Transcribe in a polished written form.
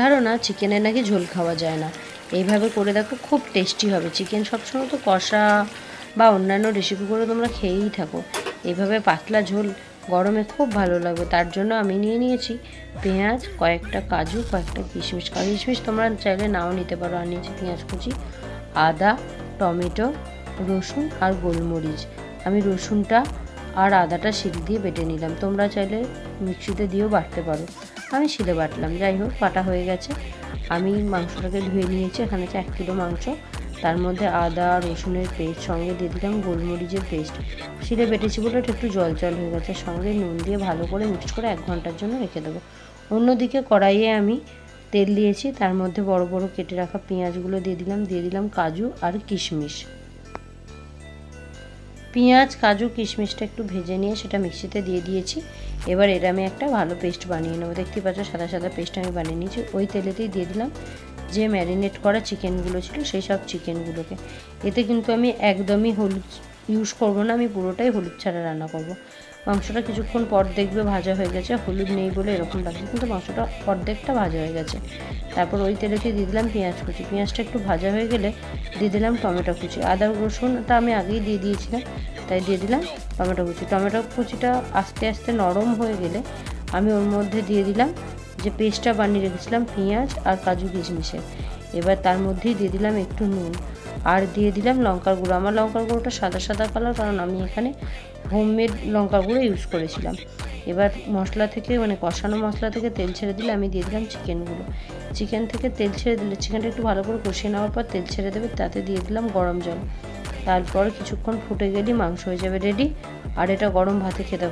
ধারণা চিকেনের নাকি ঝোল খাওয়া যায় না। এইভাবে করে দেখো, খুব টেস্টি হবে। চিকেন সবসময় তো কষা বা অন্যান্য রেসিপি করে তোমরা খেয়েই থাকো, এইভাবে পাতলা ঝোল গরমে খুব ভালো লাগবে। তার জন্য আমি নিয়ে নিয়েছি পেঁয়াজ, কয়েকটা কাজু, কয়েকটা কিশমিশ। কিশমিশ তোমরা চাইলে নাও নিতে পারো। আর নিয়েছি পেঁয়াজ কুচি, আদা, টমেটো, রসুন আর গোলমরিচ। আমি রসুনটা আর আদাটা শিল দিয়ে বেটে নিলাম, তোমরা চাইলে মিক্সিতে দিয়েও বাটতে পারো। আমি শিলে বাটলাম। যাই হোক, বাটা হয়ে গেছে। আমি মাংসটাকে ধুয়ে নিয়েছি। এখানে হচ্ছে 1 কিলো মাংস। তার মধ্যে আদা রসুনের পেস্ট, সঙ্গে দিয়ে দিলাম গোলমরিচের পেস্ট। শিলে বেটেছি বলে একটু জল জল হয়ে গেছে। সঙ্গে নুন দিয়ে ভালো করে মিক্সড করে 1 ঘন্টার জন্য রেখে দেবো। অন্যদিকে কড়াইয়ে আমি তেল দিয়েছি, তার মধ্যে বড় বড় কেটে রাখা পেঁয়াজগুলো দিয়ে দিলাম কাজু আর কিশমিশ। পেঁয়াজ, কাজু, কিশমিশটা একটু ভেজে নিয়ে সেটা মিক্সিতে দিয়ে দিয়েছি। এবার এর আমি একটা ভালো পেস্ট বানিয়ে নেবো। দেখতে পাচ্ছ সাদা সাদা পেস্ট আমি বানিয়ে নিয়েছি। ওই তেলেতেই দিয়ে দিলাম যে ম্যারিনেট করা চিকেনগুলো ছিল, সেই সব চিকেনগুলোকে। এতে কিন্তু আমি একদমই হলুদ ইউজ করবো না, আমি পুরোটাই হলুদ ছাড়া রান্না করব। মাংসটা কিছুক্ষণ পর দেখবে ভাজা হয়ে গেছে। হলুদ নেই বলে এরকম লাগছে, কিন্তু মাংসটা অর্ধেকটা ভাজা হয়ে গেছে। তারপর ওই তেলেতে দিয়ে দিলাম পেঁয়াজ কুচি। পেঁয়াজটা একটু ভাজা হয়ে গেলে দিয়ে দিলাম টমেটো কুচি। আদা রসুনটা আমি আগেই দিয়ে দিয়েছিলাম, তাই দিয়ে দিলাম টমেটো কুচি। টমেটো কুচিটা আস্তে আস্তে নরম হয়ে গেলে আমি ওর মধ্যে দিয়ে দিলাম যে পেস্টটা বানিয়ে রেখেছিলাম পেঁয়াজ আর কাজু কিশমিশের। এবার তার মধ্যেই দিয়ে দিলাম একটু নুন, আর দিয়ে দিলাম লঙ্কার গুঁড়ো। আমার লঙ্কার গুঁড়োটা সাদা সাদা কালার, কারণ আমি এখানে হোমমেড লঙ্কার গুঁড়ো ইউজ করেছিলাম। এবার মশলা থেকে, মানে কষানো মশলা থেকে তেল ছেড়ে দিলে আমি দিয়ে দিলাম চিকেনগুলো। চিকেন থেকে তেল ছেড়ে দিলে চিকেনটা একটু ভালো করে কষিয়ে নেওয়ার পর তেল ছেড়ে দেবে, তাতে দিয়ে দিলাম গরম জল। তারপর কিছুক্ষণ ফুটে গেলেই মাংস হয়ে যাবে রেডি। আর এটা গরম ভাতে খেতে